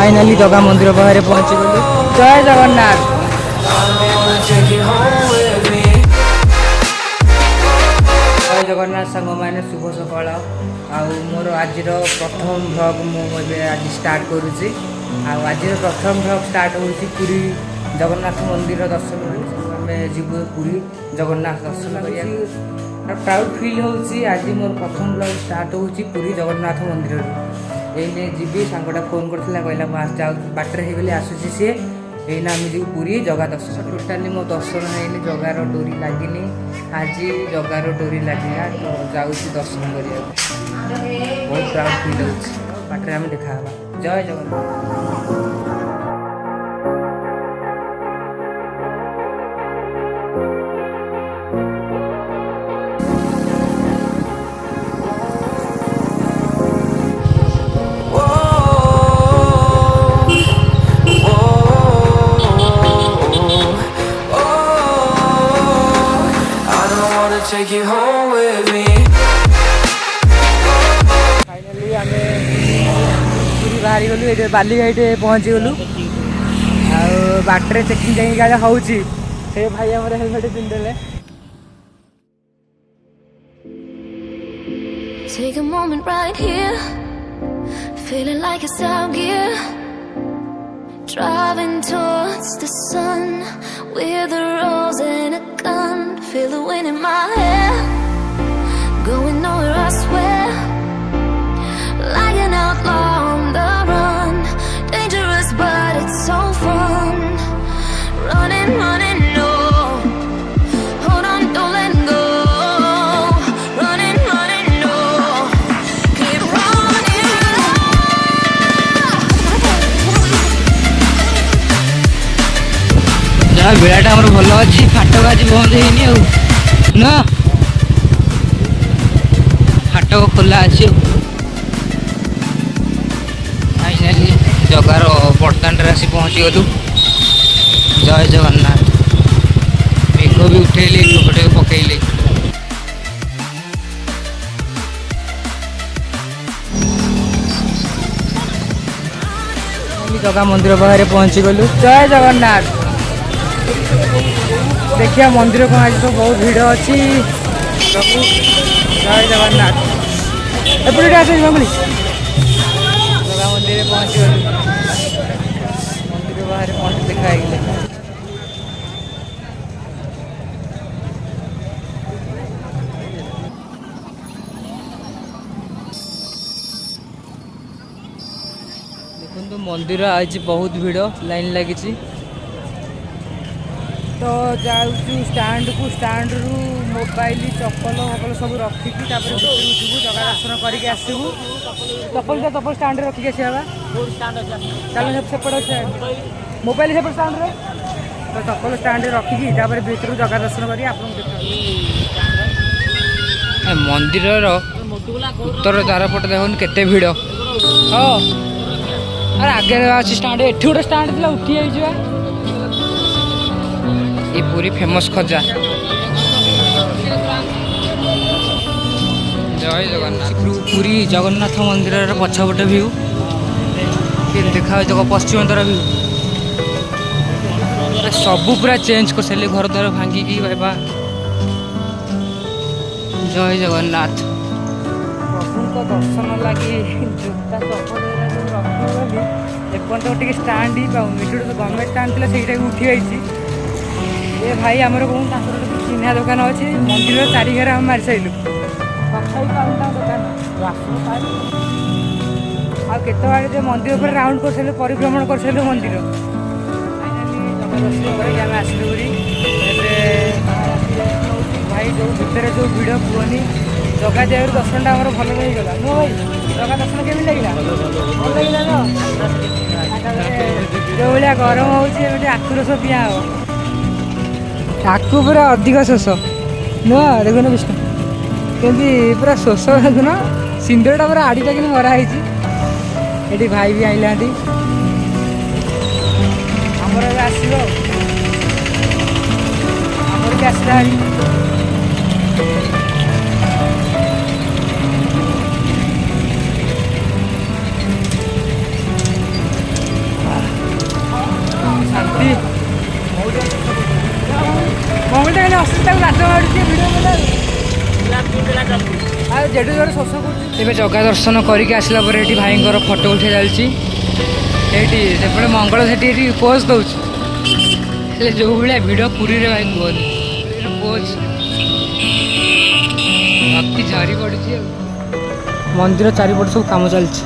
Finally जगह मंदिर बाहर पहुंची गलु। जय जगन्नाथ। जय जगन्नाथ सांग मैंने शुभ सकाल मोर आज प्रथम भ्लग मुझे आज स्टार्ट करुच्ची। आज प्रथम भ्लग स्टार्ट होची पुरी जगन्नाथ मंदिर दर्शन आम जीव पुरी जगन्नाथ दर्शन कर प्राउड फील होची। आज मोर प्रथम भ्लग स्टार्ट होची पुरी जगन्नाथ मंदिर एने जीवी सांगटा फोन करथिला कहला जाऊ बाटर हो गली आसूसी सी एना आम जी पुरी जगह दर्शन टोटाली मो दर्शन है जगार डोरी लगिनी। आज जगार डोरी लगे तो जाऊँगी दर्शन करिया बहुत प्राउड फील हो बाटर आम देखा। जय Jagannath. Take you home with me. Finally आम पूरी बाहरी गलु ये बाली घाट पहुँची गलु बाटर चेकिंग जाए होची से भाई आम helmet पिंधे। Take a moment right here, feeling like it's out gear, driving towards the sun with a rose and a gun. Feel the wind in my hair, going nowhere I swear, like an outlaw on the run, dangerous but it's so fun, running, running, no, hold on, don't let go, running, running, no, keep running. जहाँ बेड़ाटा आम भल अच्छी फाटक आज बंद है ना फाटक खोला अच्छी फाइनाली जगार बड़दान आसी पहुँची गलु। जय जगन्नाथ। मेघ भी उठेले टोपटे पकईले जगह मंदिर बाहर पहुँची गलु। जय जगन्नाथ। देखिए मंदिर को आज तो बहुत भीड़ अच्छी प्रभु। जय जगन्नाथ। एपटे आस मंगली जगह मंदिर पहुँची गलु मंदिर बाहर पहुँच देखा देखो मंदिर आज बहुत भीड़ लाइन लगी तो जाऊँ स्टैंड को स्टैंड रु मोबाइल चप्पल वपल सब रखिकी जीवु जगह दर्शन करके आसबू। चप्पल चप्पल स्टैंड रखिक आसा चल सेपट मोबाइल सेपट स्टैंड तो चप्पल स्टैंड रखिकी भर जगह दर्शन कर मंदिर उत्तर द्वार पट देखो केते भीड़। हाँ अरे आगे अच्छी स्टैंड एठी गोटे स्टैंड थी उठी जा ये पूरी फेमस खजा। जय जगन्नाथ। पूरी जगन्नाथ मंदिर पछपटे भ्यू देखा पश्चिम द्वार भ्यू सबू पूरा चेंज कर सारे घर द्वार भांगिकी बाबा। जय जगन्नाथ। प्रभु दर्शन लगे जूता चप्पल एपर्त टे स्टाण ही पाऊनी गवर्नमेंट स्टाण थी उठी आई ये भाई आमर कौन चिन्हा दुकान अच्छे मंदिर चारिघर आम मारी सारू दुकान आते मंदिर पर राउंड कर सारे परिभ्रमण कर सारे मंदिर फाइनाली जगह दर्शन करके आसलु भाई जो भितर जो भिड़ कुहनी जगह जाए दर्शन टा भल होगा नो भाई जगह दर्शन केमी लगे भल लगे जो भाया गरम हो आखुरस पिया हम आकु पूरा अधिक शोष नुह देखुन विष्णु केमती पूरा शोष देखुन सिंदूरटा पूरा आड़ी टाक मराई ये भाई भी आइला आमर आसो आमर भी आसला ଏବେ ଜଗା ଦର୍ଶନ କରିକି ଆସିଲା ପରେ ଏଠି ଭାଇଙ୍କର ଫଟୋ ଉଠେଇ ଚାଲିଛି। ଏଇଠି ସେପଟେ ମଙ୍ଗଳ ସେଠି ଏଠି ପୋଜ୍ ଦେଉଛି। ହେଲେ ଯେଉଁ ଭଳିଆ ଭିଡ଼ ପୁରୀରେ ଭାଇ କୁହନି, ପୋଜ୍ ଭକ୍ତି ଝରି ପଡ଼ିଛି ଆଉ। ମନ୍ଦିର ଚାରିପଟେ ସବୁ କାମ ଚାଲିଛି।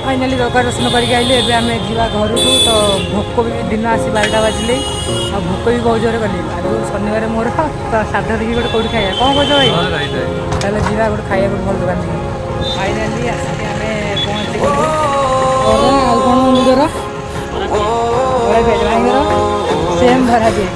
फाइनाली जगह दर्शन करके आइले। एबे आमे जीवा घर को तो भोक भी दिन आसी 12टा बाजिले आ भोक भी बहुत जोर कली। आज शनिवार मोर तो साधा देखिए गोटे कौटी खाया कौन कह भाई ताले जीवा गोटे खाया गोटे भल दुकान देखिए। फाइनाली आसिक आमे पहुँची गलु आउ कौन मंदिर भाईर सेम धरा दिए